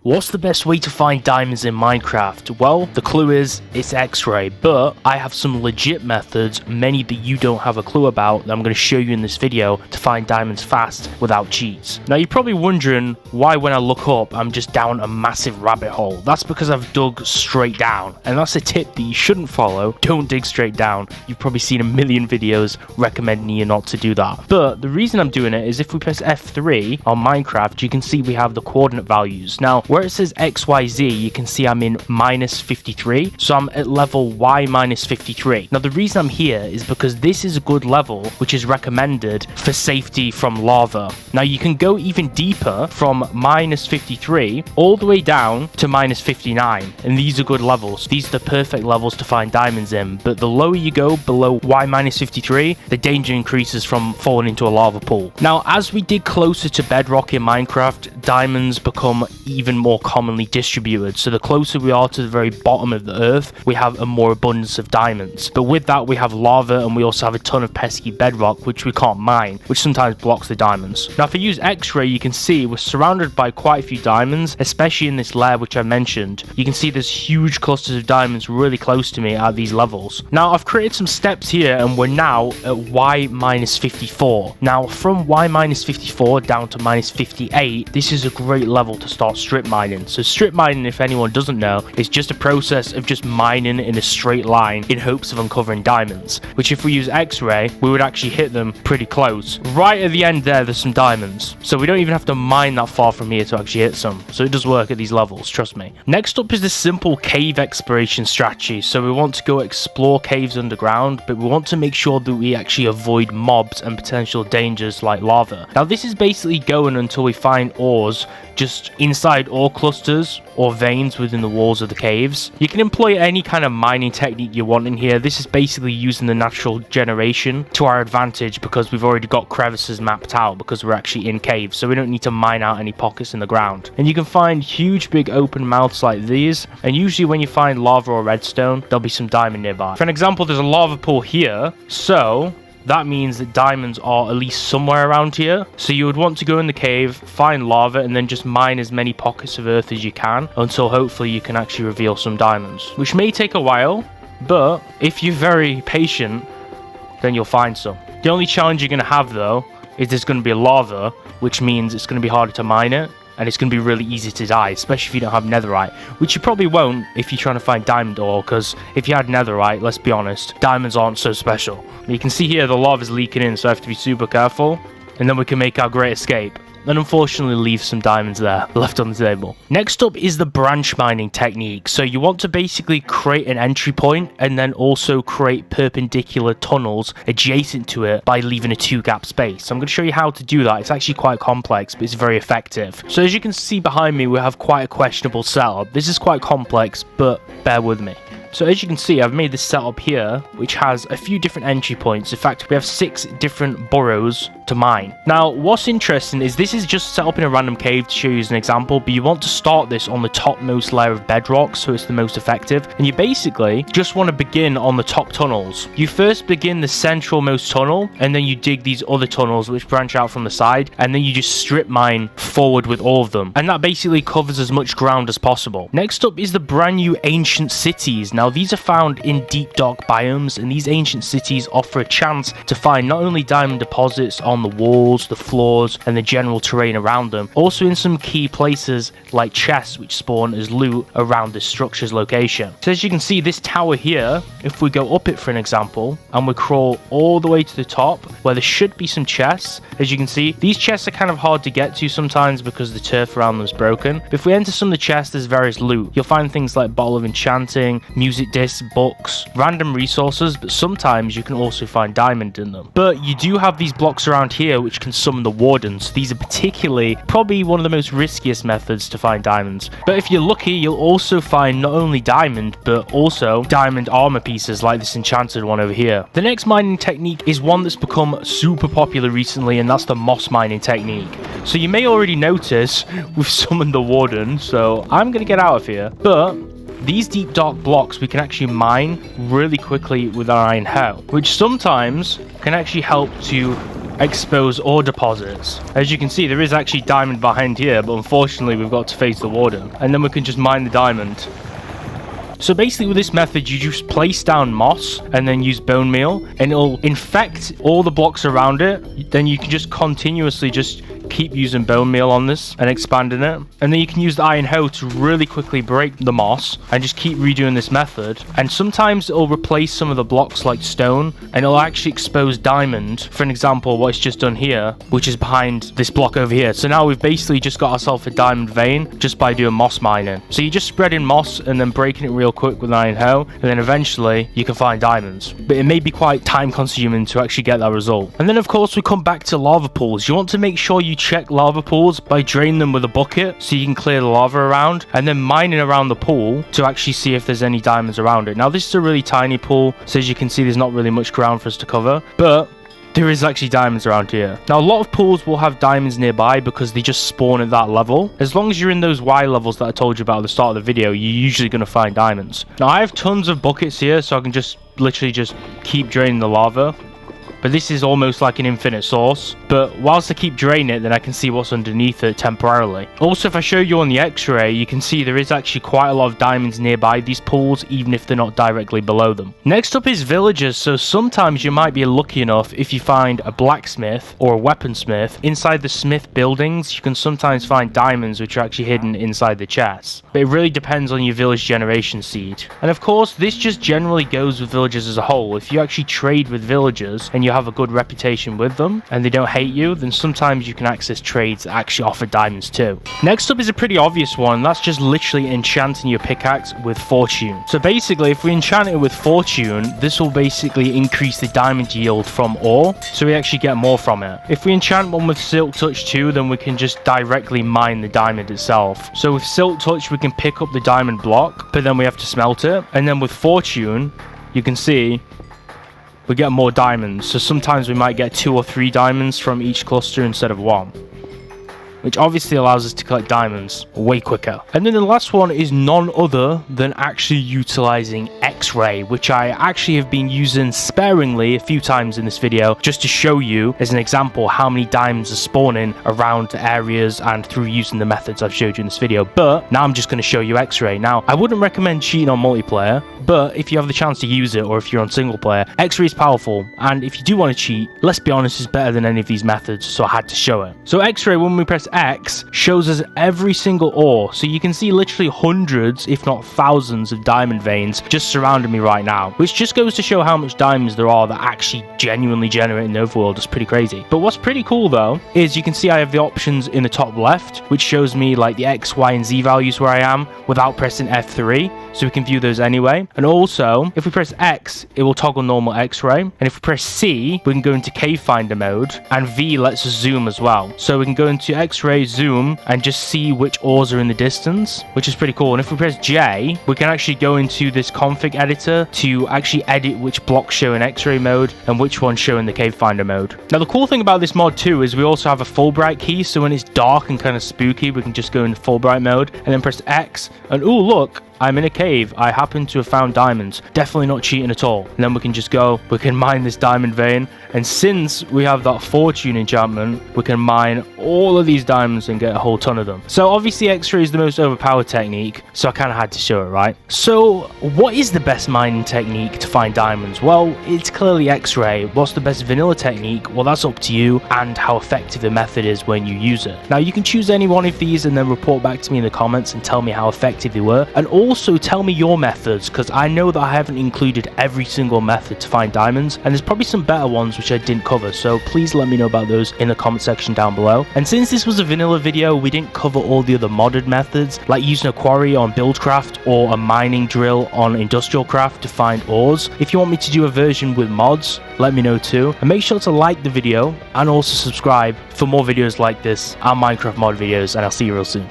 What's the best way to find diamonds in Minecraft? Well, the clue is it's X-ray, but I have some legit methods, many that you don't have a clue about, that I'm going to show you in this video to find diamonds fast without cheats. Now you're probably wondering why when I look up I'm just down a massive rabbit hole. That's because I've dug straight down, and that's a tip that you shouldn't follow. Don't dig straight down. You've probably seen a million videos recommending you not to do that. But the reason I'm doing it is if we press F3 on Minecraft, you can see we have the coordinate values. Now where it says XYZ, you can see I'm in minus 53, so I'm at level Y minus 53. Now the reason I'm here is because this is a good level which is recommended for safety from lava. Now you can go even deeper from minus 53 all the way down to minus 59, and these are good levels. These are the perfect levels to find diamonds in, but the lower you go below Y minus 53, the danger increases from falling into a lava pool. Now as we dig closer to bedrock in Minecraft, diamonds become even more commonly distributed, so the closer we are to the very bottom of the earth, we have a more abundance of diamonds. But with that we have lava, and we also have a ton of pesky bedrock which we can't mine, which sometimes blocks the diamonds. Now if I use X-ray, you can see we're surrounded by quite a few diamonds, especially in this layer which I mentioned. You can see there's huge clusters of diamonds really close to me at these levels. Now I've created some steps here, and we're now at Y minus 54. Now from Y minus 54 down to minus 58, this is a great level to start strip mining. So strip mining, if anyone doesn't know, is just a process of just mining in a straight line in hopes of uncovering diamonds, which if we use X-ray, we would actually hit them pretty close. Right at the end there's some diamonds, so we don't even have to mine that far from here to actually hit some. So it does work at these levels, trust me. Next up is this simple cave exploration strategy. So we want to go explore caves underground, but we want to make sure that we actually avoid mobs and potential dangers like lava. Now this is basically going until we find ores just inside ore clusters or veins within the walls of the caves. You can employ any kind of mining technique you want in here. This is basically using the natural generation to our advantage because we've already got crevices mapped out because we're actually in caves, so we don't need to mine out any pockets in the ground. And you can find huge big open mouths like these, and usually when you find lava or redstone, there'll be some diamond nearby. For an example, there's a lava pool here, so that means that diamonds are at least somewhere around here. So you would want to go in the cave, find lava, and then just mine as many pockets of earth as you can until hopefully you can actually reveal some diamonds, which may take a while, but if you're very patient, then you'll find some. The only challenge you're going to have though is there's going to be lava, which means it's going to be harder to mine it, and it's going to be really easy to die, especially if you don't have netherite, which you probably won't if you're trying to find diamond ore, because if you had netherite, let's be honest, diamonds aren't so special. You can see here the lava's leaking in, so I have to be super careful, and then we can make our great escape. And unfortunately leave some diamonds there left on the table. Next up is the branch mining technique. So you want to basically create an entry point and then also create perpendicular tunnels adjacent to it by leaving a 2-gap space. So I'm going to show you how to do that. It's actually quite complex, but it's very effective. So as you can see behind me, we have quite a questionable setup. This is quite complex, but bear with me. So as you can see, I've made this setup here, which has a few different entry points. In fact, we have 6 different burrows to mine. Now, what's interesting is this is just set up in a random cave to show you as an example, but you want to start this on the topmost layer of bedrock, so it's the most effective. And you basically just want to begin on the top tunnels. You first begin the centralmost tunnel, and then you dig these other tunnels which branch out from the side, and then you just strip mine forward with all of them. And that basically covers as much ground as possible. Next up is the brand new ancient cities. Now these are found in deep dark biomes, and these ancient cities offer a chance to find not only diamond deposits on the walls, the floors, and the general terrain around them, also in some key places like chests which spawn as loot around the structure's location. So as you can see, this tower here, if we go up it for an example, and we crawl all the way to the top where there should be some chests, as you can see, these chests are kind of hard to get to sometimes because the turf around them is broken. But if we enter some of the chests, there's various loot. You'll find things like bottle of enchanting, music discs, books, random resources, but sometimes you can also find diamond in them. But you do have these blocks around here which can summon the wardens. These are particularly probably one of the most riskiest methods to find diamonds. But if you're lucky, you'll also find not only diamond, but also diamond armor pieces like this enchanted one over here. The next mining technique is one that's become super popular recently, and that's the moss mining technique. So you may already notice we've summoned the warden, so I'm going to get out of here. But these deep dark blocks we can actually mine really quickly with our iron helm, which sometimes can actually help to expose ore deposits. As you can see, there is actually diamond behind here, but unfortunately we've got to face the warden. And then we can just mine the diamond. So basically with this method, you just place down moss and then use bone meal, and it'll infect all the blocks around it. Then you can just continuously just keep using bone meal on this and expanding it. And then you can use the iron hoe to really quickly break the moss and just keep redoing this method. And sometimes it'll replace some of the blocks like stone, and it'll actually expose diamond. For an example, what it's just done here, which is behind this block over here. So now we've basically just got ourselves a diamond vein just by doing moss mining. So you're just spreading moss and then breaking it real quick with an iron hoe, and then eventually you can find diamonds. But it may be quite time consuming to actually get that result. And then of course we come back to lava pools. You want to make sure you check lava pools by draining them with a bucket so you can clear the lava around, and then mining around the pool to actually see if there's any diamonds around it. Now this is a really tiny pool, so as you can see there's not really much ground for us to cover, but there is actually diamonds around here. Now a lot of pools will have diamonds nearby because they just spawn at that level. As long as you're in those Y levels that I told you about at the start of the video, you're usually going to find diamonds. Now I have tons of buckets here, so I can just literally just keep draining the lava. But this is almost like an infinite source. But whilst I keep draining it, then I can see what's underneath it temporarily. Also, if I show you on the X-ray, you can see there is actually quite a lot of diamonds nearby these pools, even if they're not directly below them. Next up is villagers. So sometimes you might be lucky enough if you find a blacksmith or a weaponsmith. Inside the smith buildings, you can sometimes find diamonds which are actually hidden inside the chests. But it really depends on your village generation seed. And of course, this just generally goes with villagers as a whole. If you actually trade with villagers and you have a good reputation with them and they don't hate you, then sometimes you can access trades that actually offer diamonds too. Next up is a pretty obvious one. That's just literally enchanting your pickaxe with fortune. So basically, if we enchant it with fortune, this will basically increase the diamond yield from ore, so we actually get more from it. If we enchant one with silk touch too, then we can just directly mine the diamond itself. So with silk touch we can pick up the diamond block, but then we have to smelt it. And then with fortune, you can see we get more diamonds. So sometimes we might get 2 or 3 diamonds from each cluster instead of 1, which obviously allows us to collect diamonds way quicker. And then the last one is none other than actually utilizing X-ray, which I actually have been using sparingly a few times in this video, just to show you as an example how many diamonds are spawning around areas and through using the methods I've showed you in this video. But now I'm just going to show you X-ray. Now I wouldn't recommend cheating on multiplayer, but if you have the chance to use it, or if you're on single player, X-ray is powerful. And if you do want to cheat, let's be honest, it's better than any of these methods, so I had to show it. So X-ray, when we press X, shows us every single ore. So you can see literally hundreds, if not thousands, of diamond veins just surrounding me right now, which just goes to show how much diamonds there are that actually genuinely generate in the overworld. It's pretty crazy. But what's pretty cool though is you can see I have the options in the top left, which shows me like the X, Y, and Z values where I am without pressing F3, so we can view those anyway. And also, if we press X, it will toggle normal X-ray, and if we press C, we can go into cave finder mode, and V lets us zoom as well. So we can go into X-ray, zoom, and just see which ores are in the distance, which is pretty cool. And if we press J, we can actually go into this config editor to actually edit which blocks show in X-ray mode and which ones show in the cave finder mode. Now the cool thing about this mod too is we also have a full bright key, so when it's dark and kind of spooky, we can just go into full bright mode and then press X, and oh look, I'm in a cave. I happen to have found diamonds. Definitely not cheating at all. And then we can just go, we can mine this diamond vein. And since we have that fortune enchantment, we can mine all of these diamonds and get a whole ton of them. So obviously X-ray is the most overpowered technique, so I kind of had to show it, right? So what is the best mining technique to find diamonds? Well, it's clearly X-ray. What's the best vanilla technique? Well, that's up to you and how effective the method is when you use it. Now you can choose any one of these and then report back to me in the comments and tell me how effective they were. And also tell me your methods, because I know that I haven't included every single method to find diamonds, and there's probably some better ones which I didn't cover, so please let me know about those in the comment section down below. And since this was a vanilla video, we didn't cover all the other modded methods, like using a quarry on Buildcraft or a mining drill on Industrial Craft to find ores. If you want me to do a version with mods, let me know too, and make sure to like the video and also subscribe for more videos like this and Minecraft mod videos, and I'll see you real soon.